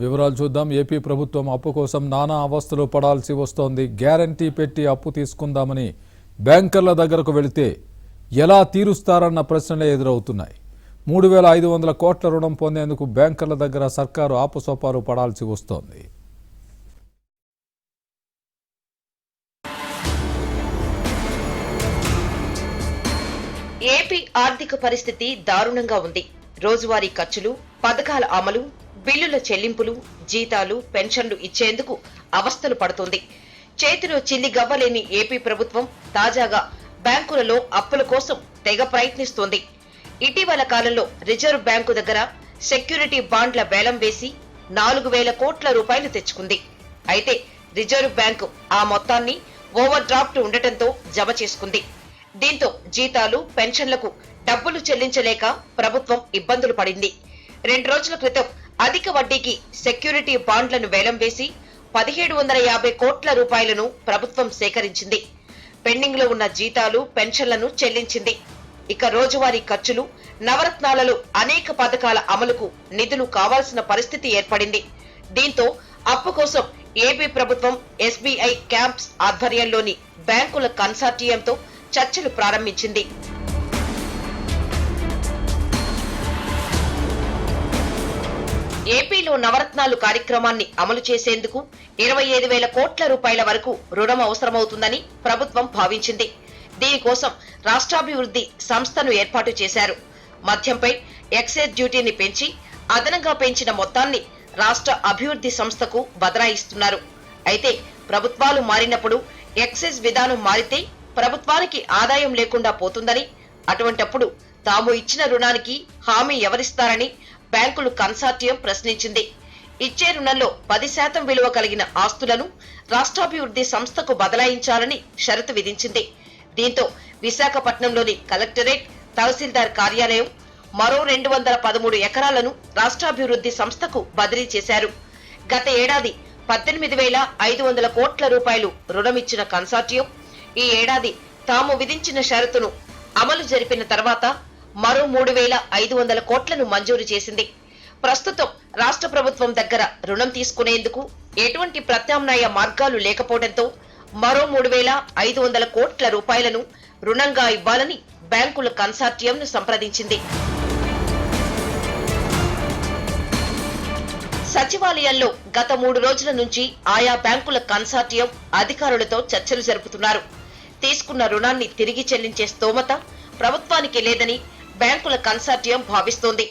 వివరాలు చూద్దాం. ఏపీ ప్రభుత్వం అప్పు కోసం నానా అవస్థలు పడాల్సి వస్తోంది. గ్యారంటీ పెట్టి అప్పు తీసుకుందామని బ్యాంకర్ల దగ్గరకు వెళితే ఎలా తీరుస్తారన్న ప్రశ్నలే ఎదురవుతున్నాయి. 3,500 కోట్ల రుణం పొందేందుకు బ్యాంకర్ల దగ్గర సర్కారు ఆపసోపాలు పడాల్సి వస్తోంది. ఏపీ ఆర్థిక పరిస్థితి దారుణంగా ఉంది. రోజువారీ ఖర్చులు, పథకాల అమలు, బిల్లుల చెల్లింపులు, జీతాలు, పెన్షన్లు ఇచ్చేందుకు అవస్థలు పడుతోంది. చేతిలో చిల్లి గవ్వలేని ఏపీ ప్రభుత్వం తాజాగా బ్యాంకులలో అప్పుల కోసం తెగ ప్రయత్నిస్తోంది. ఇటీవల కాలంలో రిజర్వ్ బ్యాంకు దగ్గర సెక్యూరిటీ బాండ్ల వేలం వేసి 4,000 కోట్ల రూపాయలు తెచ్చుకుంది. అయితే రిజర్వ్ బ్యాంకు ఆ మొత్తాన్ని ఓవర్ డ్రాఫ్ట్ ఉండటంతో జమ చేసుకుంది. దీంతో జీతాలు, పెన్షన్లకు డబ్బులు చెల్లించలేక ప్రభుత్వం ఇబ్బందులు పడింది. 2 రోజుల క్రితం అధిక వడ్డీకి సెక్యూరిటీ బాండ్లను వేలం వేసి 1,750 కోట్ల రూపాయలను ప్రభుత్వం సేకరించింది. పెండింగ్ లో ఉన్న జీతాలు, పెన్షన్లను చెల్లించింది. ఇక రోజువారీ ఖర్చులు, నవరత్నాలలో అనేక పథకాల అమలుకు నిధులు కావాల్సిన పరిస్థితి ఏర్పడింది. దీంతో అప్పు కోసం ఏపీ ప్రభుత్వం ఎస్బీఐ క్యాంప్స్ ఆధ్వర్యంలోని బ్యాంకుల కన్సార్టియంతో చర్చలు ప్రారంభించింది. ఏపీలో నవరత్నాలు కార్యక్రమాన్ని అమలు చేసేందుకు 25,000 కోట్ల రూపాయల వరకు రుణం అవసరమవుతుందని ప్రభుత్వం భావించింది. దీనికోసం రాష్ట్రాభివృద్ధి సంస్థను ఏర్పాటు చేశారు. మద్యంపై ఎక్సైజ్ డ్యూటీని పెంచి అదనంగా పెంచిన మొత్తాన్ని రాష్ట్ర అభివృద్ధి సంస్థకు బదలాయిస్తున్నారు. అయితే ప్రభుత్వాలు మారినప్పుడు ఎక్సైజ్ విధానం మారితే ప్రభుత్వానికి ఆదాయం లేకుండా పోతుందని, అటువంటప్పుడు తాము ఇచ్చిన రుణానికి హామీ ఎవరిస్తారని బ్యాంకులు కన్సార్టియం ప్రశ్నించింది. ఇచ్చే రుణంలో 10% విలువ కలిగిన ఆస్తులను రాష్ట్రాభివృద్ధి సంస్థకు బదలాయించాలని షరతు విధించింది. దీంతో విశాఖపట్నంలోని కలెక్టరేట్, తహసీల్దార్ కార్యాలయం, మరో 213 ఎకరాలను రాష్ట్రాభివృద్ధి సంస్థకు బదిలీ చేశారు. గత ఏడాది 18,500 కోట్ల రూపాయలు రుణమిచ్చిన కన్సార్టియం ఈ ఏడాది తాము విధించిన షరతును అమలు జరిపిన తర్వాత మరో 3,500 కోట్లను మంజూరు చేసింది. ప్రస్తుతం రాష్ట్ర ప్రభుత్వం దగ్గర రుణం తీసుకునేందుకు ఎటువంటి ప్రత్యామ్నాయ మార్గాలు లేకపోవడంతో మరో 3,500 కోట్ల రూపాయలను రుణంగా ఇవ్వాలని బ్యాంకుల కన్సార్టియంను సంప్రదించింది. సచివాలయంలో గత 3 రోజుల నుంచి ఆయా బ్యాంకుల కన్సార్టియం అధికారులతో చర్చలు జరుపుతున్నారు. తీసుకున్న రుణాన్ని తిరిగి చెల్లించే స్తోమత ప్రభుత్వానికి లేదని బ్యాంకుల కన్సార్టియం భావిస్తోంది.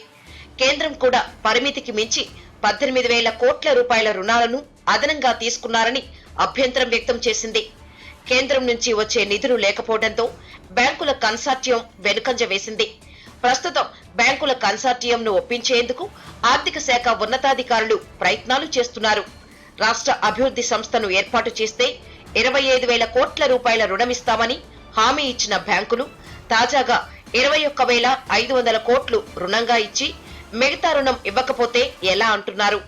కేంద్రం కూడా పరిమితికి మించి 18,000 కోట్ల రూపాయల రుణాలను అదనంగా తీసుకున్నారని అభ్యంతరం వ్యక్తం చేసింది. కేంద్రం నుంచి వచ్చే నిధులు లేకపోవడంతో బ్యాంకుల కన్సార్టియం వెనుకంజ వేసింది. ప్రస్తుతం బ్యాంకుల కన్సార్టియంను ఒప్పించేందుకు ఆర్థిక శాఖ ఉన్నతాధికారులు ప్రయత్నాలు చేస్తున్నారు. రాష్ట్ర అభివృద్ధి సంస్థను ఏర్పాటు చేస్తే 25,000 కోట్ల రూపాయల రుణమిస్తామని హామీ ఇచ్చిన బ్యాంకులు తాజాగా 21,500 కోట్లు రుణంగా ఇచ్చి మిగతా రుణం ఇవ్వకపోతే ఎలా అంటున్నారు.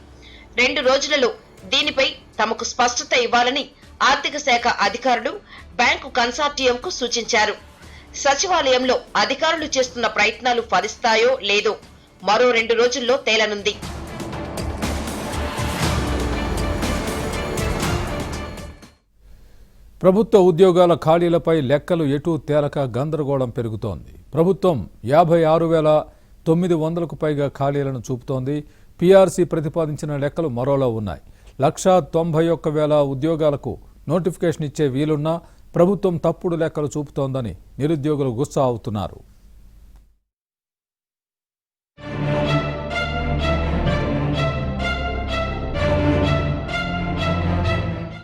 2 రోజులలో దీనిపై తమకు స్పష్టత ఇవ్వాలని ఆర్థిక శాఖ అధికారులు బ్యాంకు కన్సార్టియంకు సూచించారు. సచివాలయంలో అధికారులు చేస్తున్న ప్రయత్నాలు ఫలిస్తాయో లేదో మరో 2 రోజుల్లో తేలనుంది. ప్రభుత్వ ఉద్యోగాల ఖాళీలపై లెక్కలు ఎటూ తేలక గందరగోళం పెరుగుతోంది. ప్రభుత్వం 56,900కు పైగా ఖాళీలను చూపుతోంది. పీఆర్సీ ప్రతిపాదించిన లెక్కలు మరోలా ఉన్నాయి. 191,000 ఉద్యోగాలకు నోటిఫికేషన్ ఇచ్చే వీలున్నా ప్రభుత్వం తప్పుడు లెక్కలు చూపుతోందని నిరుద్యోగులు గుస్సా అవుతున్నారు.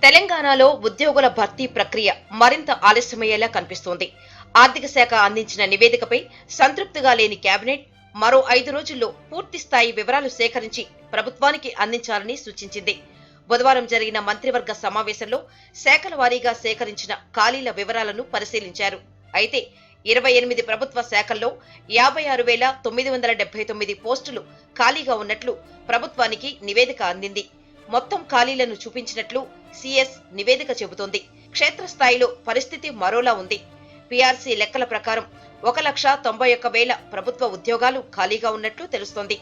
తెలంగాణలో ఉద్యోగుల భర్తీ ప్రక్రియ మరింత ఆలస్యమయ్యేలా కనిపిస్తోంది. ఆర్థిక శాఖ అందించిన నివేదికపై సంతృప్తిగా లేని కేబినెట్ మరో 5 రోజుల్లో పూర్తి స్థాయి వివరాలు సేకరించి ప్రభుత్వానికి అందించాలని సూచించింది. బుధవారం జరిగిన మంత్రివర్గ సమావేశంలో శాఖల వారీగా సేకరించిన ఖాళీల వివరాలను పరిశీలించారు. అయితే 28 ప్రభుత్వ శాఖల్లో 56,979 పోస్టులు ఖాళీగా ఉన్నట్లు ప్రభుత్వానికి నివేదిక అందింది. మొత్తం ఖాళీలను చూపించినట్లు సిఎస్ నివేదిక చెబుతోంది. క్షేత్రస్థాయిలో పరిస్థితి మరోలా ఉంది. పీఆర్సీ లెక్కల ప్రకారం 1,91,000 ప్రభుత్వ ఉద్యోగాలు ఖాళీగా ఉన్నట్లు తెలుస్తోంది.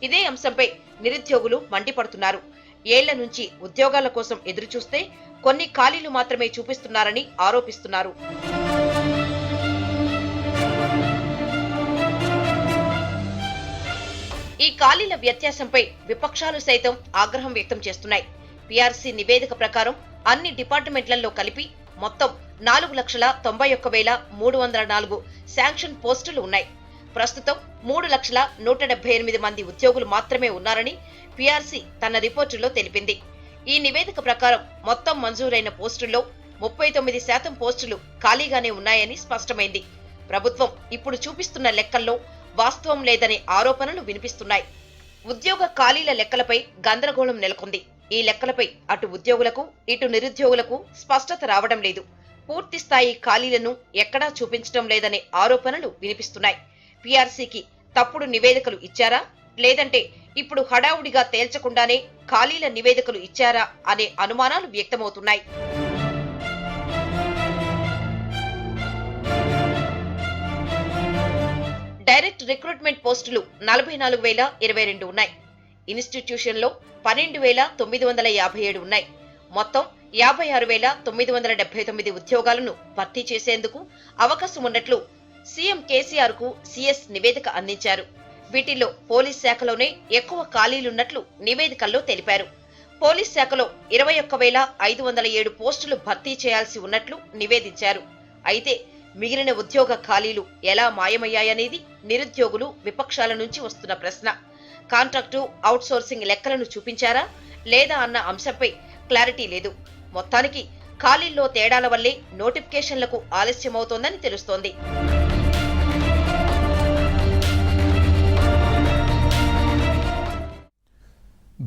ఇదే అంశంపై నిరుద్యోగులు మండిపడుతున్నారు. ఏళ్ల నుంచి ఉద్యోగాల కోసం ఎదురుచూస్తే కొన్ని ఖాళీలు మాత్రమే చూపిస్తున్నారని ఆరోపిస్తున్నారు. ఈ ఖాళీల వ్యత్యాసంపై విపక్షాలు సైతం ఆగ్రహం వ్యక్తం చేస్తున్నాయి. పీఆర్సీ నివేదిక ప్రకారం అన్ని డిపార్ట్మెంట్లలో కలిపి మొత్తం 4,91,304 శాంక్షన్ పోస్టులు ఉన్నాయి. ప్రస్తుతం 3,178,000 మంది ఉద్యోగులు మాత్రమే ఉన్నారని పీఆర్సీ తన రిపోర్టులో తెలిపింది. ఈ నివేదిక ప్రకారం మొత్తం మంజూరైన పోస్టుల్లో 39% పోస్టులు ఖాళీగానే ఉన్నాయని స్పష్టమైంది. ప్రభుత్వం ఇప్పుడు చూపిస్తున్న లెక్కల్లో వాస్తవం లేదనే ఆరోపణలు వినిపిస్తున్నాయి. ఉద్యోగ ఖాళీల లెక్కలపై గందరగోళం నెలకొంది. ఈ లెక్కలపై అటు ఉద్యోగులకు ఇటు నిరుద్యోగులకు స్పష్టత రావడం లేదు. పూర్తి స్థాయి ఖాళీలను ఎక్కడా చూపించడం లేదనే ఆరోపణలు వినిపిస్తున్నాయి. పీఆర్సీకి తప్పుడు నివేదికలు ఇచ్చారా, లేదంటే ఇప్పుడు హడావుడిగా తేల్చకుండానే ఖాళీల నివేదికలు ఇచ్చారా అనే అనుమానాలు వ్యక్తమవుతున్నాయి. డైరెక్ట్ రిక్రూట్మెంట్ పోస్టులు 44,022 ఉన్నాయి. ఇన్స్టిట్యూషన్లో 12,957 ఉన్నాయి. మొత్తం 56,979 ఉద్యోగాలను భర్తీ చేసేందుకు అవకాశం ఉన్నట్లు సీఎం కేసీఆర్ కు సీఎస్ నివేదిక అందించారు. వీటిల్లో పోలీస్ శాఖలోనే ఎక్కువ ఖాళీలున్నట్లు నివేదికల్లో తెలిపారు. పోలీస్ శాఖలో 21,507 పోస్టులు భర్తీ చేయాల్సి ఉన్నట్లు నివేదించారు. అయితే మిగిలిన ఉద్యోగ ఖాళీలు ఎలా మాయమయ్యాయనేది నిరుద్యోగులు, విపక్షాల నుంచి వస్తున్న ప్రశ్న. కాంట్రాక్టు, అవుట్సోర్సింగ్ లెక్కలను చూపించారా లేదా అన్న అంశంపై క్లారిటీ లేదు. మొత్తానికి ఖాళీల్లో తేడాల వల్లే నోటిఫికేషన్లకు ఆలస్యమవుతోందని తెలుస్తోంది.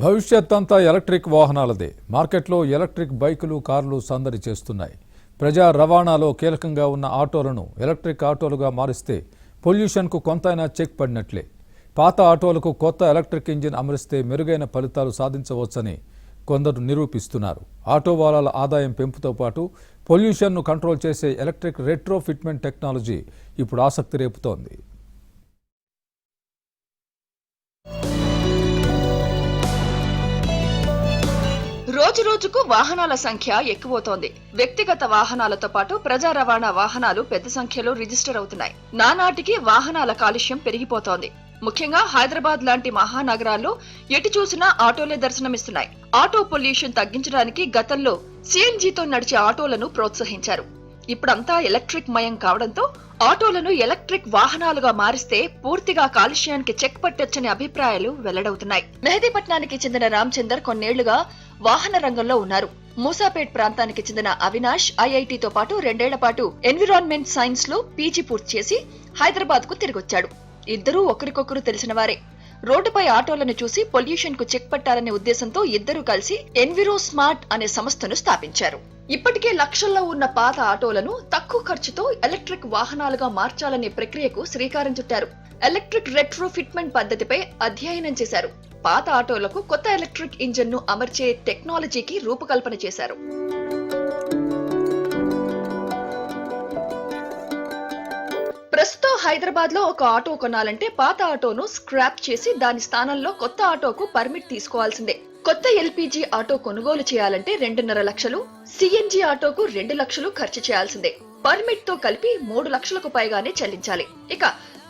భవిష్యత్ అంతా ఎలక్ట్రిక్ వాహనాలదే. మార్కెట్లో ఎలక్ట్రిక్ బైకులు, కార్లు సందడి చేస్తున్నాయి. ప్రజా రవాణాలో కీలకంగా ఉన్న ఆటోలను ఎలక్ట్రిక్ ఆటోలుగా మారిస్తే పొల్యూషన్కు కొంతైనా చెక్ పడినట్లే. పాత ఆటోలకు కొత్త ఎలక్ట్రిక్ ఇంజిన్ అమరిస్తే మెరుగైన ఫలితాలు సాధించవచ్చని కొందరు నిరూపిస్తున్నారు. ఆటో వాలాల ఆదాయం పెంపుతో పాటు పొల్యూషన్ను కంట్రోల్ చేసే ఎలక్ట్రిక్ రెట్రో ఫిట్మెంట్ టెక్నాలజీ ఇప్పుడు ఆసక్తి రేపుతోంది. రోజు రోజుకు వాహనాల సంఖ్య ఎక్కువవుతోంది. వ్యక్తిగత వాహనాలతో పాటు ప్రజా రవాణా వాహనాలు పెద్ద సంఖ్యలో రిజిస్టర్ అవుతున్నాయి. నానాటికి వాహనాల కాలుష్యం పెరిగిపోతోంది. ముఖ్యంగా హైదరాబాద్ లాంటి మహానగరాల్లో ఎటు చూసినా ఆటోలే దర్శనమిస్తున్నాయి. ఆటో పొల్యూషన్ తగ్గించడానికి గతంలో సిఎన్జితో నడిచే ఆటోలను ప్రోత్సహించారు. ఇప్పుడంతా ఎలక్ట్రిక్ మయం కావడంతో ఆటోలను ఎలక్ట్రిక్ వాహనాలుగా మారిస్తే పూర్తిగా కాలుష్యానికి చెక్ పట్టొచ్చనే అభిప్రాయాలు వెల్లడవుతున్నాయి. మెహదీపట్నానికి చెందిన రామచందర్ కొన్నేళ్లుగా వాహన రంగంలో ఉన్నారు. మూసాపేట్ ప్రాంతానికి చెందిన అవినాష్ ఐఐటితో పాటు 2 ఏళ్ల పాటు ఎన్విరాన్మెంట్ సైన్స్ లో పీజీ పూర్తి చేసి హైదరాబాద్ కు తిరిగొచ్చాడు. ఇద్దరూ ఒకరికొకరు తెలిసిన వారే. రోడ్డుపై ఆటోలను చూసి పొల్యూషన్ కు చెక్ పట్టాలనే ఉద్దేశంతో ఇద్దరూ కలిసి ఎన్విరో స్మార్ట్ అనే సంస్థను స్థాపించారు. ఇప్పటికే లక్షల్లో ఉన్న పాత ఆటోలను తక్కువ ఖర్చుతో ఎలక్ట్రిక్ వాహనాలుగా మార్చాలనే ప్రక్రియకు శ్రీకారం చుట్టారు. ఎలక్ట్రిక్ రెట్రో ఫిట్మెంట్ పద్ధతిపై అధ్యయనం చేశారు. పాత ఆటోలకు కొత్త ఎలక్ట్రిక్ ఇంజిన్ ను అమర్చే టెక్నాలజీకి రూపకల్పన చేశారు. ప్రస్తుతం హైదరాబాద్ లో ఒక ఆటో కొనాలంటే పాత ఆటోను స్క్రాప్ చేసి దాని స్థానంలో కొత్త ఆటోకు పర్మిట్ తీసుకోవాల్సిందే. కొత్త ఎల్పీజీ ఆటో కొనుగోలు చేయాలంటే 2.5 లక్షలు, సిఎన్జి ఆటోకు 2 లక్షలు ఖర్చు చేయాల్సిందే. పర్మిట్ తో కలిపి 3 లక్షలకు పైగానే చెల్లించాలి. ఇక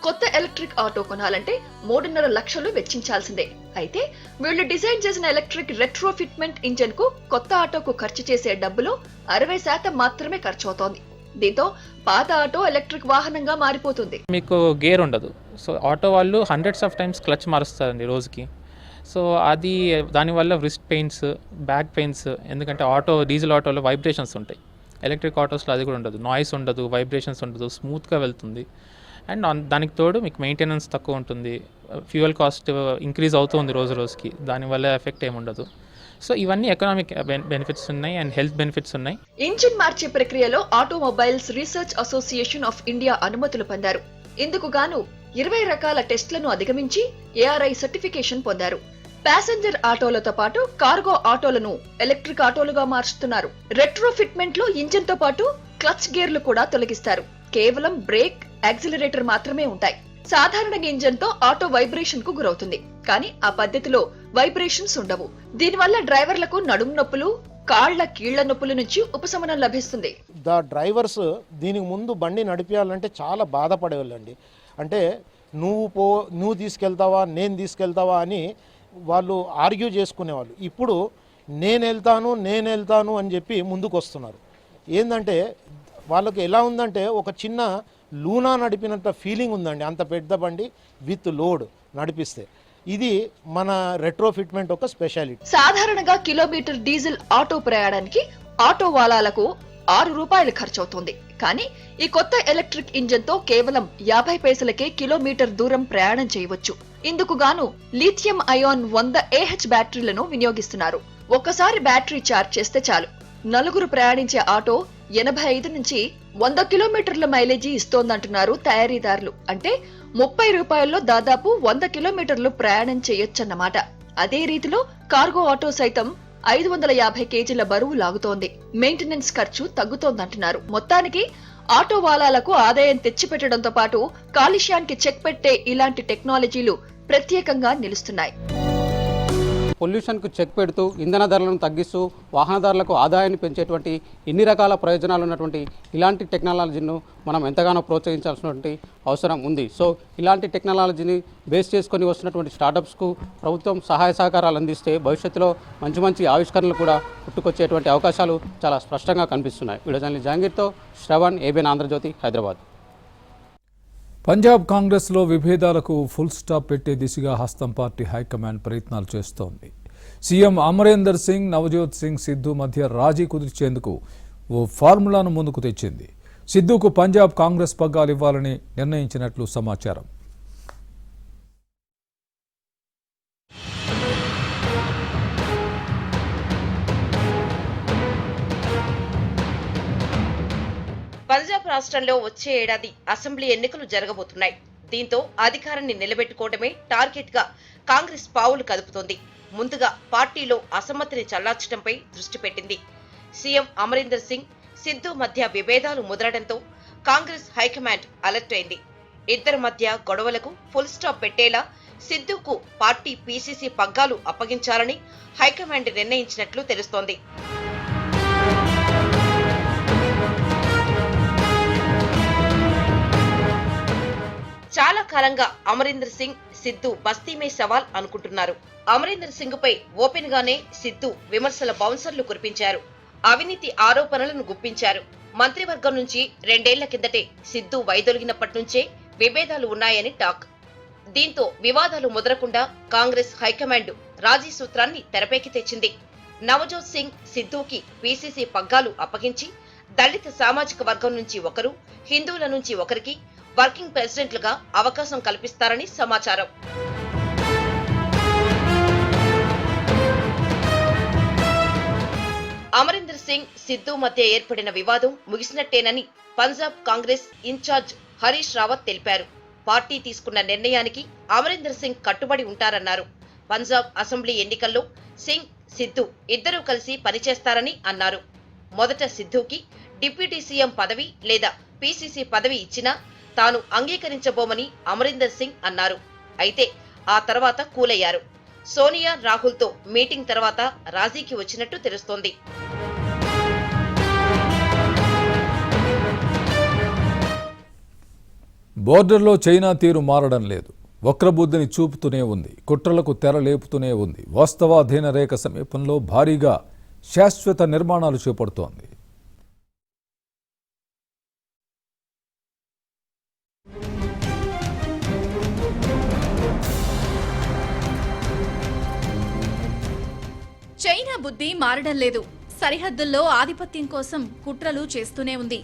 కొత్త ఎలక్ట్రిక్ ఆటో కొనాలంటే 3.5 లక్షలు వెచ్చించాల్సిందే. అయితే వీళ్లు డిజైన్ చేసిన ఎలక్ట్రిక్ రెట్రో ఫిట్మెంట్ ఇంజిన్ కు కొత్త ఆటోకు ఖర్చు చేసే డబ్బులో 60% మాత్రమే ఖర్చవుతోంది. దీంతో పాత ఆటో ఎలక్ట్రిక్ వాహనంగా మారిపోతుంది. మీకు గేర్ ఉండదు. సో ఆటో వాళ్ళు హండ్రెడ్స్ ఆఫ్ టైమ్స్ క్లచ్ మారుస్తారండి రోజుకి. సో అది దానివల్ల రిస్ట్ పెయిన్స్, బ్యాక్ పెయిన్స్, ఎందుకంటే డీజిల్ ఆటోలో వైబ్రేషన్స్ ఉంటాయి. ఎలక్ట్రిక్ ఆటోస్లో అది కూడా ఉండదు. నాయిస్ ఉండదు, వైబ్రేషన్స్ ఉండదు, స్మూత్గా వెళ్తుంది. అండ్ దానికి తోడు మీకు మెయింటెనెన్స్ తక్కువ ఉంటుంది. ఫ్యూయల్ కాస్ట్ ఇంక్రీజ్ అవుతుంది రోజు రోజుకి, దానివల్ల ఎఫెక్ట్ ఏముండదు. సో ఇవన్నీ ఎకనామిక్ బెనిఫిట్స్ ఉన్నాయి అండ్ హెల్త్ బెనిఫిట్స్ ఉన్నాయి. ఇంజిన్ మార్చే ప్రక్రియలో automobiles research association of India అనుమతులు పొందారు. ఇందుకు గాను 20 రకాల టెస్ట్లను అధిగమించి ఏఆర్ఐ సర్టిఫికేషన్ పొందారు. ప్యాసింజర్ ఆటోలతో పాటు కార్గో ఆటోలను ఎలక్ట్రిక్ ఆటోలుగా మార్చుతున్నారు. రెట్రో ఫిట్మెంట్ లో ఇంజిన్ తో పాటు క్లచ్ గేర్లు కూడా తొలగిస్తారు. కేవలం బ్రేక్, యాక్సిలరేటర్ మాత్రమే ఉంటాయి. సాధారణ ఇంజన్ తో ఆటో వైబ్రేషన్ కు గురవుతుంది, కానీ ఆ పద్ధతిలో వైబ్రేషన్స్ ఉండవు. దీనివల్ల డ్రైవర్లకు నడుము నొప్పులు, కాళ్ల కీళ్ల నొప్పుల నుంచి ఉపశమనం లభిస్తుంది. డ్రైవర్స్ దీనికి ముందు బండి నడిపించాలంటే చాలా బాధపడేవాళ్ళండి. అంటే నువ్వు తీసుకెళ్తావా, నేను తీసుకెళ్తావా అని వాళ్ళు ఆర్గ్యూ చేసుకునేవాళ్ళు. ఇప్పుడు నేను వెళ్తాను అని చెప్పి ముందుకు వస్తున్నారు. ఏంటంటే వాళ్ళకి ఎలా ఉందంటే ఒక చిన్న లూనా నడిపినంత ఫీలింగ్ ఉందండి. అంత పెద్ద బండి విత్ లోడ్ నడిపిస్తే ఇది మన రెట్రోఫిట్మెంట్ ఒక స్పెషాలిటీ. సాధారణంగా కిలోమీటర్ డీజిల్ ఆటో ప్రయాణానికి ఆటో వాలాలకు 6 రూపాయలు ఖర్చవుతుంది. కానీ ఈ కొత్త ఎలక్ట్రిక్ ఇంజన్ తో కేవలం 50 పైసలకే కిలోమీటర్ దూరం ప్రయాణం చేయవచ్చు. ఇందుకు గాను లిథియం అయాన్ 100 AH బ్యాటరీలను వినియోగిస్తున్నారు. ఒక్కసారి బ్యాటరీ ఛార్జ్ చేస్తే చాలు. నలుగురు ప్రయాణించే ఆటో 85 నుంచి 100 కిలోమీటర్ల మైలేజీ ఇస్తోందంటున్నారు తయారీదారులు. అంటే 30 రూపాయల్లో దాదాపు 100 కిలోమీటర్లు ప్రయాణం చేయొచ్చన్నమాట. అదే రీతిలో కార్గో ఆటో సైతం 550 కేజీల బరువు లాగుతోంది. మెయింటెనెన్స్ ఖర్చు తగ్గుతోందంటున్నారు. మొత్తానికి ఆటో వాలాలకు ఆదాయం తెచ్చిపెట్టడంతో పాటు కాలుష్యానికి చెక్ పెట్టే ఇలాంటి టెక్నాలజీలు ప్రత్యేకంగా నిలుస్తున్నాయి. పొల్యూషన్కు చెక్ పెడుతూ ఇంధన ధరలను తగ్గిస్తూ వాహనదారులకు ఆదాయాన్ని పెంచేటువంటి ఇన్ని రకాల ప్రయోజనాలు ఉన్నటువంటి ఇలాంటి టెక్నాలజీను మనం ఎంతగానో ప్రోత్సహించాల్సినటువంటి అవసరం ఉంది. సో ఇలాంటి టెక్నాలజీని బేస్ చేసుకొని వస్తున్నటువంటి స్టార్టప్స్కు ప్రభుత్వం సహాయ సహకారాలు అందిస్తే భవిష్యత్తులో మంచి మంచి ఆవిష్కరణలు కూడా పుట్టుకొచ్చేటువంటి అవకాశాలు చాలా స్పష్టంగా కనిపిస్తున్నాయి. Video journalist జహాంగీర్తో Shravan, ABN Andhra Jyothi, Hyderabad. Punjab కాంగ్రెస్లో విభేదాలకు ఫుల్ స్టాప్ పెట్టే దిశగా హస్తం పార్టీ హైకమాండ్ ప్రయత్నాలు చేస్తోంది. సీఎం అమరేందర్ సింగ్, నవజోత్ సింగ్ సిద్ధు మధ్య రాజీ కుదిర్చేందుకు ఓ ఫార్ములాను ముందుకు తెచ్చింది. సిద్ధుకు పంజాబ్ కాంగ్రెస్ పగ్గాలు ఇవ్వాలని నిర్ణయించినట్లు సమాచారం. పంజాబ్ రాష్ట్రంలో వచ్చే ఏడాది అసెంబ్లీ ఎన్నికలు జరగబోతున్నాయి. దీంతో అధికారాన్ని నిలబెట్టుకోవడమే టార్గెట్ గా కాంగ్రెస్ పావులు కదుపుతోంది. ముందుగా పార్టీలో అసమ్మతిని చల్లార్చడంపై దృష్టి పెట్టింది. సీఎం అమరీందర్ సింగ్, సిద్ధు మధ్య విభేదాలు ముదరడంతో కాంగ్రెస్ హైకమాండ్ అలర్ట్ అయింది. ఇద్దరి మధ్య గొడవలకు ఫుల్ స్టాప్ పెట్టేలా సిద్ధుకు పార్టీ పీసీసీ పగ్గాలు అప్పగించాలని హైకమాండ్ నిర్ణయించినట్లు తెలుస్తోంది. చాలా కాలంగా అమరీందర్ సింగ్, సిద్ధు బస్తీమే సవాల్ అనుకుంటున్నారు. అమరీందర్ సింగ్ పై ఓపెన్ గానే సిద్ధు విమర్శల బౌన్సర్లు కురిపించారు. అవినీతి ఆరోపణలను గుప్పించారు. మంత్రివర్గం నుంచి 2 ఏళ్ల కిందటే సిద్ధు వైదొలిగినప్పటి నుంచే విభేదాలు ఉన్నాయని టాక్. దీంతో వివాదాలు ముదరకుండా కాంగ్రెస్ హైకమాండ్ రాజీ సూత్రాన్ని తెరపైకి తెచ్చింది. నవజోత్ సింగ్, సిద్ధుకి పీసీసీ పగ్గాలు అప్పగించి దళిత సామాజిక వర్గం నుంచి ఒకరు, హిందువుల నుంచి ఒకరికి వర్కింగ్ ప్రెసిడెంట్లుగా అవకాశం కల్పిస్తారని సమాచారం. అమరీందర్ సింగ్, సిద్ధు మధ్య ఏర్పడిన వివాదం ముగిసినట్టేనని పంజాబ్ కాంగ్రెస్ ఇన్ఛార్జ్ హరీష్ రావత్ తెలిపారు. పార్టీ తీసుకున్న నిర్ణయానికి అమరీందర్ సింగ్ కట్టుబడి ఉంటారన్నారు. పంజాబ్ అసెంబ్లీ ఎన్నికల్లో సింగ్, సిద్ధు ఇద్దరూ కలిసి పనిచేస్తారని అన్నారు. మొదట సిద్ధుకి డిప్యూటీ సీఎం పదవి లేదా పీసీసీ పదవి ఇచ్చినా తాను అంగీకరించబోమని అమరీందర్ సింగ్ అన్నారు. అయితే ఆ తర్వాత కూలయ్యారు. సోనియా, రాహుల్తో మీటింగ్ తర్వాత రాజీకి వచ్చినట్టు తెలుస్తోంది. బోర్డర్లో చైనా తీరు మారడం లేదు. వక్రబుద్ధిని చూపుతూనే ఉంది. కుట్రలకు తెర లేపుతూనే ఉంది. వాస్తవాధీన రేఖ సమీపంలో భారీగా శాశ్వత నిర్మాణాలు చేపడుతోంది. చైనా బుద్ధి మారడం లేదు. సరిహద్దుల్లో ఆధిపత్యం కోసం కుట్రలు చేస్తూనే ఉంది.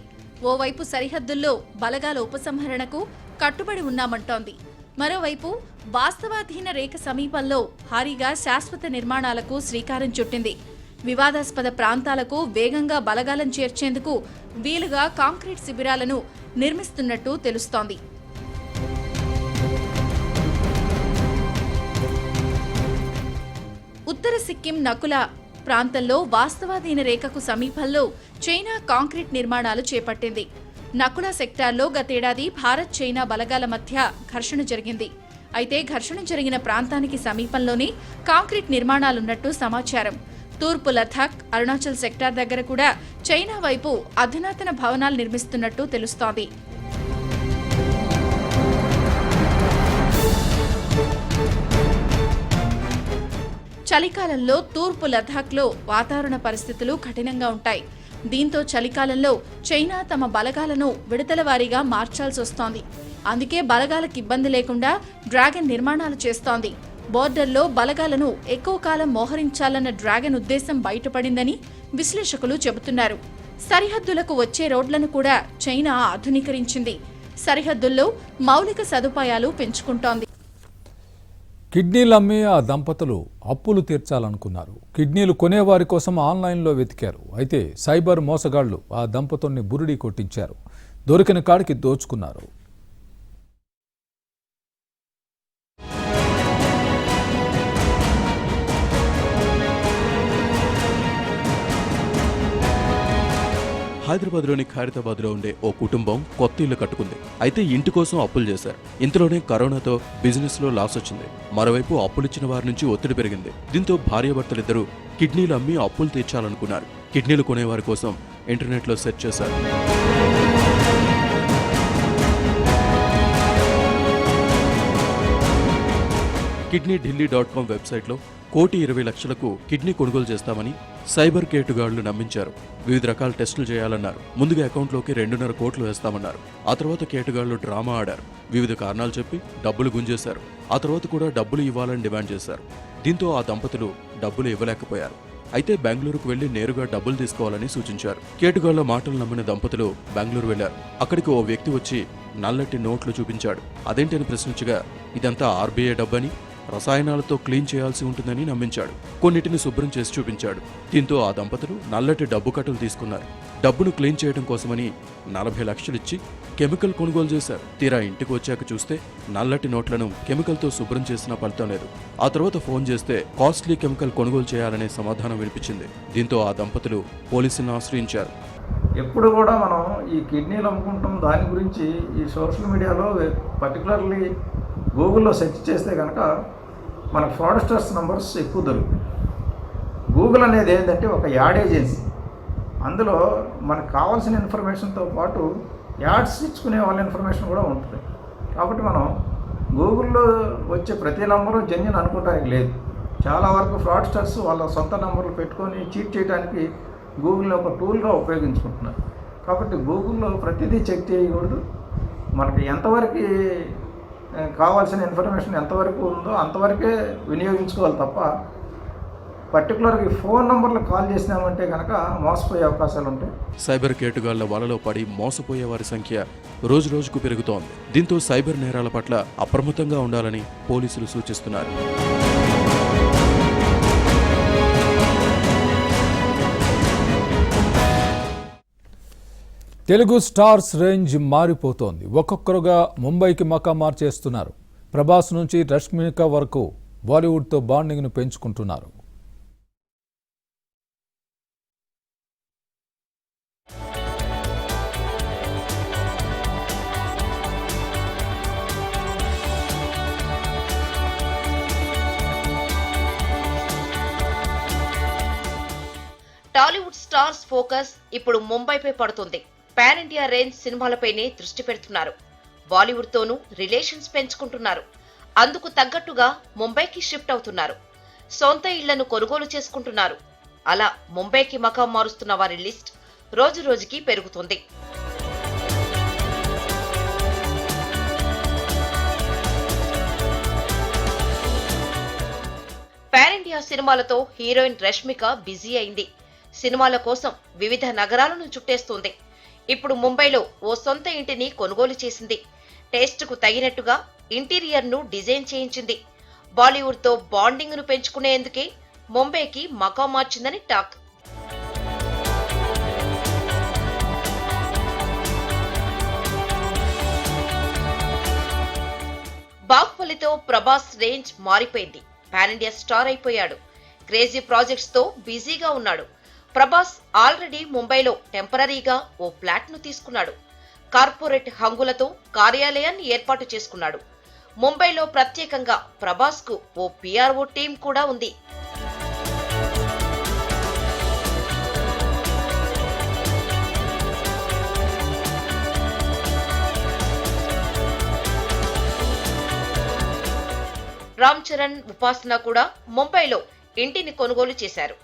ఓవైపు సరిహద్దుల్లో బలగాల ఉపసంహరణకు కట్టుబడి ఉన్నామంటోంది. మరోవైపు వాస్తవాధీన రేఖ సమీపంలో భారీగా శాశ్వత నిర్మాణాలకు శ్రీకారం చుట్టింది. వివాదాస్పద ప్రాంతాలకు వేగంగా బలగాలను చేర్చేందుకు వీలుగా కాంక్రీట్ శిబిరాలను నిర్మిస్తున్నట్టు తెలుస్తోంది. ఉత్తర సిక్కిం నకుల ప్రాంతంలో వాస్తవాధీన రేఖకు సమీపంలో చైనా కాంక్రీట్ నిర్మాణాలు చేపట్టింది. నకులా సెక్టార్లో గతేడాది భారత్ చైనా బలగాల మధ్య ఘర్షణ జరిగింది. అయితే ఘర్షణ జరిగిన ప్రాంతానికి సమీపంలోనే కాంక్రీట్ నిర్మాణాలున్నట్టు సమాచారం. తూర్పు లద్దాఖ్, అరుణాచల్ సెక్టార్ దగ్గర కూడా చైనా వైపు అధునాతన భవనాలు నిర్మిస్తున్నట్టు తెలుస్తోంది. చలికాలంలో తూర్పు లద్దాఖ్లో వాతావరణ పరిస్థితులు కఠినంగా ఉంటాయి. దీంతో చలికాలంలో చైనా తమ బలగాలను విడతల వారీగా మార్చాల్సి వస్తోంది. అందుకే బలగాలకు ఇబ్బంది లేకుండా డ్రాగన్ నిర్మాణాలు చేస్తోంది. బోర్డర్లో బలగాలను ఎక్కువ కాలం మోహరించాలన్న డ్రాగన్ ఉద్దేశం బయటపడిందని విశ్లేషకులు చెబుతున్నారు. సరిహద్దులకు వచ్చే రోడ్లను కూడా చైనా ఆధునీకరించింది. సరిహద్దుల్లో మౌలిక సదుపాయాలు పెంచుకుంటోంది. కిడ్నీలు అమ్మి ఆ దంపతులు అప్పులు తీర్చాలనుకున్నారు. కిడ్నీలు కొనేవారి కోసం ఆన్లైన్లో వెతికారు. అయితే సైబర్ మోసగాళ్లు ఆ దంపతుల్ని బురిడీ కొట్టించారు. దొరికిన కాడికి దోచుకున్నారు. హైదరాబాద్లోని ఖైరతాబాద్లో ఉండే ఓ కుటుంబం కొత్త ఇల్లు కట్టుకుంది. అయితే ఇంటి కోసం అప్పులు చేశారు. ఇంతలోనే కరోనాతో బిజినెస్లో లాస్ వచ్చింది. మరోవైపు అప్పులిచ్చిన వారి నుంచి ఒత్తిడి పెరిగింది. దీంతో భార్యాభర్తలిద్దరూ కిడ్నీలు అమ్మి అప్పులు తీర్చాలనుకున్నారు. కిడ్నీలు కొనేవారి కోసం ఇంటర్నెట్లో సెర్చ్ చేశారు. కిడ్నీఢిల్లీ.com వెబ్సైట్లో 1,20,00,000కు కిడ్నీ కొనుగోలు చేస్తామని సైబర్ కేటుగాళ్లు నమ్మించారు. వివిధ రకాల టెస్టులు చేయాలన్నారు. ముందుగా అకౌంట్లోకి 2.5 కోట్లు వేస్తామన్నారు. ఆ తర్వాత కేటుగాళ్లు డ్రామా ఆడారు. వివిధ కారణాలు చెప్పి డబ్బులు గుంజేశారు. ఆ తర్వాత కూడా డబ్బులు ఇవ్వాలని డిమాండ్ చేశారు. దీంతో ఆ దంపతులు డబ్బులు ఇవ్వలేకపోయారు. అయితే బెంగళూరుకు వెళ్లి నేరుగా డబ్బులు తీసుకోవాలని సూచించారు. కేటుగాళ్ల మాటలు నమ్మిన దంపతులు బెంగళూరు వెళ్లారు. అక్కడికి ఓ వ్యక్తి వచ్చి నల్లటి నోట్లు చూపించాడు. అదేంటని ప్రశ్నించగా ఇదంతా ఆర్బీఐ డబ్బని, రసాయనాలతో క్లీన్ చేయాల్సి ఉంటుందని నమ్మించాడు. కొన్నిటిని శుభ్రం చేసి చూపించాడు. దీంతో ఆ దంపతులు నల్లటి డబ్బు కట్టలు తీసుకున్నారు. డబ్బును క్లీన్ చేయడం కోసమని 40 లక్షలు ఇచ్చి కెమికల్ కొనుగోలు చేశారు. తీరా ఇంటికి వచ్చాక చూస్తే నల్లటి నోట్లను కెమికల్తో శుభ్రం చేసినా ఫలితం లేదు. ఆ తర్వాత ఫోన్ చేస్తే కాస్ట్లీ కెమికల్ కొనుగోలు చేయాలనే సమాధానం వినిపించింది. దీంతో ఆ దంపతులు పోలీసులను ఆశ్రయించారు. ఎప్పుడు కూడా మనం ఈ కిడ్నీలు అమ్ముకుంటాం దాని గురించి ఈ సోషల్ మీడియాలో పర్టికులర్లీ గూగుల్లో సెర్చ్ చేస్తే కనుక మనకు ఫ్రాడ్స్టర్స్ నంబర్స్ ఎక్కువ దొరుకుతాయి. గూగుల్ అనేది ఏంటంటే ఒక యాడ్ ఏజెన్సీ. అందులో మనకు కావాల్సిన ఇన్ఫర్మేషన్తో పాటు యాడ్స్ ఇచ్చుకునే వాళ్ళ ఇన్ఫర్మేషన్ కూడా ఉంటుంది. కాబట్టి మనం గూగుల్లో వచ్చే ప్రతి నంబరు జెన్యున్ అనుకోవడానికి లేదు. చాలా వరకు ఫ్రాడ్స్టర్స్ వాళ్ళ సొంత నంబర్లు పెట్టుకొని చీట్ చేయడానికి గూగుల్ని ఒక టూల్గా ఉపయోగించుకుంటున్నారు. కాబట్టి గూగుల్లో ప్రతిదీ చెక్ చేయకూడదు. మనకి ఎంతవరకు కావాల్సిన ఇన్ఫర్మేషన్ ఎంతవరకు ఉందో అంతవరకే వినియోగించుకోవాలి తప్ప పర్టికులర్గా ఫోన్ నంబర్లకు కాల్ చేసినామంటే కనుక మోసపోయే అవకాశాలు ఉంటాయి. సైబర్ కేటుగాళ్ల వలలో పడి మోసపోయే వారి సంఖ్య రోజురోజుకు పెరుగుతోంది. దీంతో సైబర్ నేరాల పట్ల అప్రమత్తంగా ఉండాలని పోలీసులు సూచిస్తున్నారు. తెలుగు స్టార్స్ రేంజ్ మారిపోతోంది. ఒక్కొక్కరుగా ముంబైకి మకా మార్చేస్తున్నారు. ప్రభాస్ నుంచి రష్మిక వరకు బాలీవుడ్తో బాండింగ్ను పెంచుకుంటున్నారు. టాలీవుడ్ స్టార్స్ ఫోకస్ ఇప్పుడు ముంబైపై పడుతుంది. పాన్ ఇండియా రేంజ్ సినిమాలపైనే దృష్టి పెడుతున్నారు. బాలీవుడ్ తోనూ రిలేషన్స్ పెంచుకుంటున్నారు. అందుకు తగ్గట్టుగా ముంబైకి షిఫ్ట్ అవుతున్నారు. సొంత ఇళ్లను కొనుగోలు చేసుకుంటున్నారు. అలా ముంబైకి మకాం మారుస్తున్న వారి లిస్ట్ రోజు రోజుకి పెరుగుతుంది. పాన్ ఇండియా సినిమాలతో హీరోయిన్ రష్మిక బిజీ అయింది. సినిమాల కోసం వివిధ నగరాలను చుట్టేస్తుంది. ఇప్పుడు ముంబైలో ఓ సొంత ఇంటిని కొనుగోలు చేసింది. టేస్ట్కు తగినట్టుగా ఇంటీరియర్ను డిజైన్ చేయించింది. బాలీవుడ్తో బాండింగ్ను పెంచుకునేందుకే ముంబైకి మకాం మార్చిందని టాక్. బాహుబలితో ప్రభాస్ రేంజ్ మారిపోయింది. పాన్ ఇండియా స్టార్ అయిపోయాడు. క్రేజీ ప్రాజెక్ట్స్ తో బిజీగా ఉన్నాడు. ప్రభాస్ ఆల్రెడీ ముంబైలో టెంపరరీగా ఓ ఫ్లాట్ ను తీసుకున్నాడు. కార్పొరేట్ హంగులతో కార్యాలయాన్ని ఏర్పాటు చేసుకున్నాడు. ముంబైలో ప్రత్యేకంగా ప్రభాస్ కు ఓ పిఆర్ఓ టీం కూడా ఉంది. రామ్ చరణ్, ఉపాసన కూడా ముంబైలో ఇంటిని కొనుగోలు చేశారు.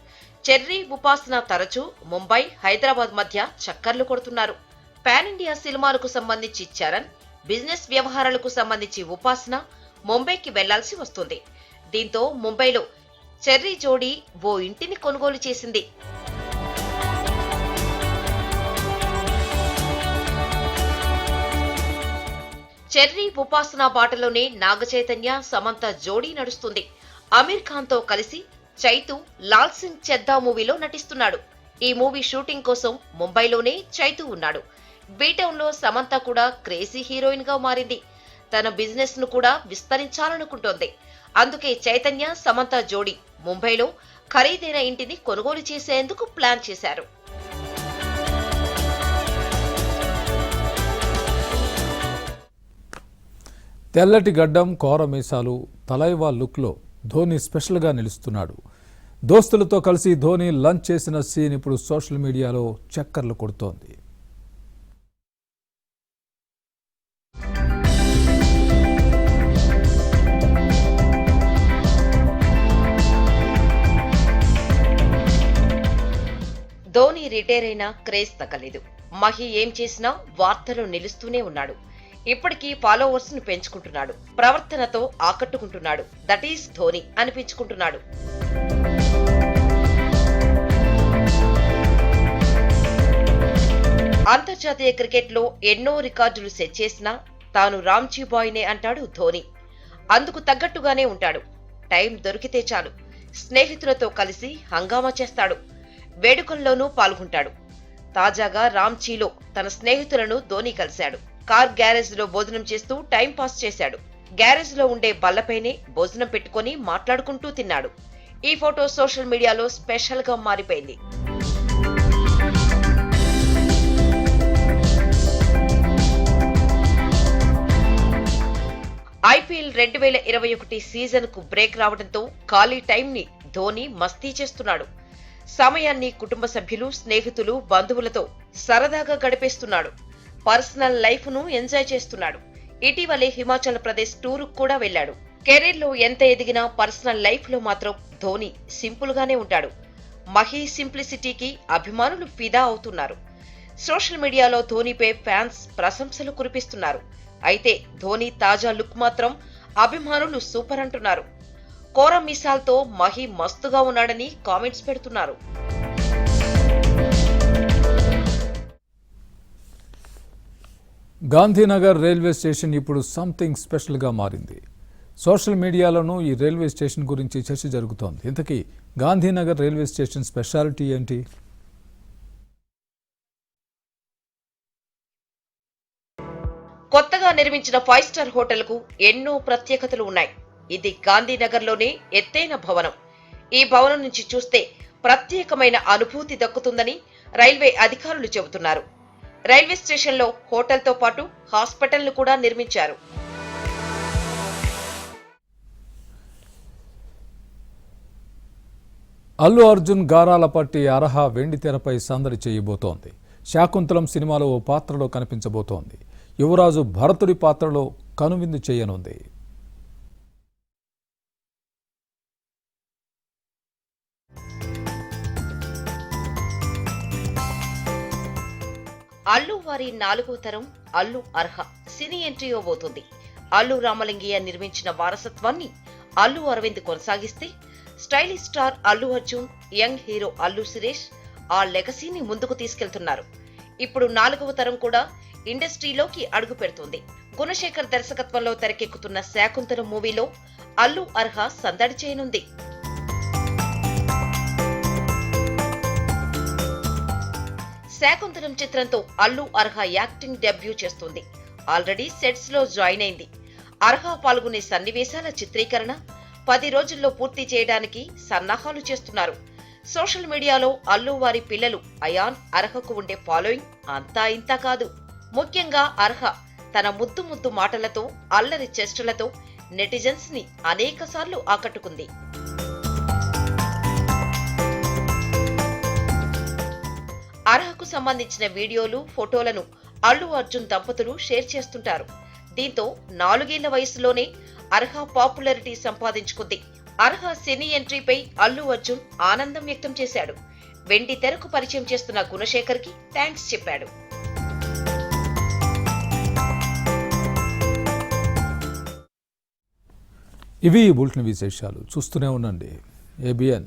చెర్రీ, ఉపాసన తరచూ ముంబై, హైదరాబాద్ మధ్య చక్కర్లు కొడుతున్నారు. పాన్ ఇండియా సినిమాలకు సంబంధించి చరణ్, బిజినెస్ వ్యవహారాలకు సంబంధించి ఉపాసన ముంబైకి వెళ్లాల్సి వస్తుంది. దీంతో ముంబైలో చెర్రీ జోడీ ఓ ఇంటిని కొనుగోలు చేసింది. చెర్రీ, ఉపాసన బాటలోనే నాగ చైతన్య, సమంత జోడీ నడుస్తుంది. అమీర్ ఖాన్ తో కలిసి చైతు లాల్ సింగ్ చెద్దా మూవీలో నటిస్తున్నాడు. ఈ మూవీ షూటింగ్ కోసం ముంబైలోనే చైతు ఉన్నాడు. బీటౌన్ లో సమంత కూడా క్రేజీ హీరోయిన్ గా మారింది. తన బిజినెస్ ను కూడా విస్తరించాలనుకుంటోంది. అందుకే చైతన్య, సమంత జోడీ ముంబైలో ఖరీదైన ఇంటిని కొనుగోలు చేసేందుకు ప్లాన్ చేశారు. తెల్లటి గడ్డం, కోర మీసాలు, తలైవా లుక్లో ధోని స్పెషల్గా నిలుస్తున్నాడు. దోస్తులతో కలిసి ధోని లంచ్ చేసిన సీన్ ఇప్పుడు సోషల్ మీడియాలో చక్కర్లు కొడుతోంది. ధోని రిటైర్ అయినా క్రేజ్ తగ్గలేదు. మహి ఏం చేసినా వార్తలు నిలుస్తూనే ఉన్నాడు. ఇప్పటికీ ఫాలోవర్స్ ను పెంచుకుంటున్నాడు. ప్రవర్తనతో ఆకట్టుకుంటున్నాడు. దట్ ఈస్ ధోని అనిపించుకుంటున్నాడు. అంతర్జాతీయ క్రికెట్ లో ఎన్నో రికార్డులు సెట్ చేసినా తాను రామ్జీ బాయ్నే అంటాడు ధోని. అందుకు తగ్గట్టుగానే ఉంటాడు. టైం దొరికితే చాలు స్నేహితులతో కలిసి హంగామా చేస్తాడు. వేడుకల్లోనూ పాల్గొంటాడు. తాజాగా రాంచీలో తన స్నేహితులను ధోని కలిశాడు. కార్ గ్యారేజ్ లో భోజనం చేస్తూ టైం పాస్ చేశాడు. గ్యారేజ్ లో ఉండే బల్లపైనే భోజనం పెట్టుకుని మాట్లాడుకుంటూ తిన్నాడు. ఈ ఫోటో సోషల్ మీడియాలో స్పెషల్ గా మారిపోయింది. ఐపీఎల్ 2021 సీజన్ కు బ్రేక్ రావడంతో ఖాళీ టైం ని ధోని మస్తీ చేస్తున్నాడు. సమయాన్ని కుటుంబ సభ్యులు, స్నేహితులు, బంధువులతో సరదాగా గడిపేస్తున్నాడు. పర్సనల్ లైఫ్ ను ఎంజాయ్ చేస్తున్నాడు. ఇటీవలే హిమాచల్ ప్రదేశ్ టూర్ కూడా వెళ్లాడు. కెరీర్ లో ఎంత ఎదిగినా పర్సనల్ లైఫ్ లో మాత్రం ధోని సింపుల్ గానే ఉంటాడు. మహి సింప్లిసిటీకి అభిమానులు ఫిదా అవుతున్నారు. సోషల్ మీడియాలో ధోనిపై ఫ్యాన్స్ ప్రశంసలు కురిపిస్తున్నారు. అయితే ధోని తాజా లుక్ మాత్రం అభిమానులు సూపర్ అంటున్నారు. కోర మీసాల్తో మహి మస్తుగా ఉన్నాడని కామెంట్స్ పెడుతున్నారు. గాంధీనగర్ రైల్వే స్టేషన్ ఇప్పుడు సంథింగ్ స్పెషల్గా మారింది. సోషల్ మీడియాలోనూ ఈ రైల్వే స్టేషన్ గురించి చర్చ జరుగుతోంది. ఇంతకీ గాంధీనగర్ రైల్వే స్టేషన్ స్పెషాలిటీ ఏంటి? కొత్తగా నిర్మించిన 5 స్టార్ హోటల్ కు ఎన్నో ప్రత్యేకతలు ఉన్నాయి. ఇది గాంధీనగర్లోనే ఎత్తైన భవనం. ఈ భవనం నుంచి చూస్తే ప్రత్యేకమైన అనుభూతి దక్కుతుందని రైల్వే అధికారులు చెబుతున్నారు. రైల్వే స్టేషన్లో హోటల్తో పాటు హాస్పిటల్ను కూడా నిర్మించారు. అల్లు అర్జున్ గారాలపట్టి అర్హ వెండితెరపై సందడి చేయబోతోంది. శాకుంతలం సినిమాలో ఓ పాత్రలో కనిపించబోతోంది. యువరాజు భరతుడి పాత్రలో కనువిందు చేయనుంది. అల్లు వారి 4వ తరం అల్లు అర్హ సినీ ఎంట్రీ అవబోతుంది. అల్లు రామలింగయ్య నిర్మించిన వారసత్వాన్ని అల్లు అరవింద్ కొనసాగిస్తే, stylish star Allu Arjun, young hero Allu Sirish ఆ లెగసీని ముందుకు తీసుకెళ్తున్నారు. ఇప్పుడు 4వ తరం కూడా ఇండస్ట్రీలోకి అడుగు పెడుతుంది. గుణశేఖర్ దర్శకత్వంలో తెరకెక్కుతున్న శాకుంతలం మూవీలో అల్లు అర్హ సందడి చేయనుంది. శాకుంతలం చిత్రంతో అల్లు అర్హ యాక్టింగ్ డెబ్యూ చేస్తుంది. ఆల్రెడీ సెట్స్ లో జాయిన్ అయింది. అర్హ పాల్గొనే సన్నివేశాల చిత్రీకరణ 10 రోజుల్లో పూర్తి చేయడానికి సన్నాహాలు చేస్తున్నారు. సోషల్ మీడియాలో అల్లు వారి పిల్లలు అయాన్, అర్హకు ఉండే ఫాలోయింగ్ అంతా ఇంతా కాదు. ముఖ్యంగా అర్హ తన ముద్దు ముద్దు మాటలతో అల్లరి చేష్టలతో నెటిజన్స్ ని అనేకసార్లు ఆకట్టుకుంది. అర్హకు సంబంధించిన వీడియోలు, ఫోటోలను అల్లు అర్జున్ దంపతులు షేర్ చేస్తుంటారు. దీంతో 4 ఏళ్ల వయసులోనే అర్హ పాపులారిటీ సంపాదించుకుంది. అర్హ సినీ ఎంట్రీపై అల్లు అర్జున్ ఆనందం వ్యక్తం చేశాడు. వెండి తెరకు పరిచయం చేస్తున్న గుణశేఖర్ కి థ్యాంక్స్ చెప్పాడు. ఇవి ఈ బులెటిన్ విశేషాలు. చూస్తూనే ఉండండి ABN.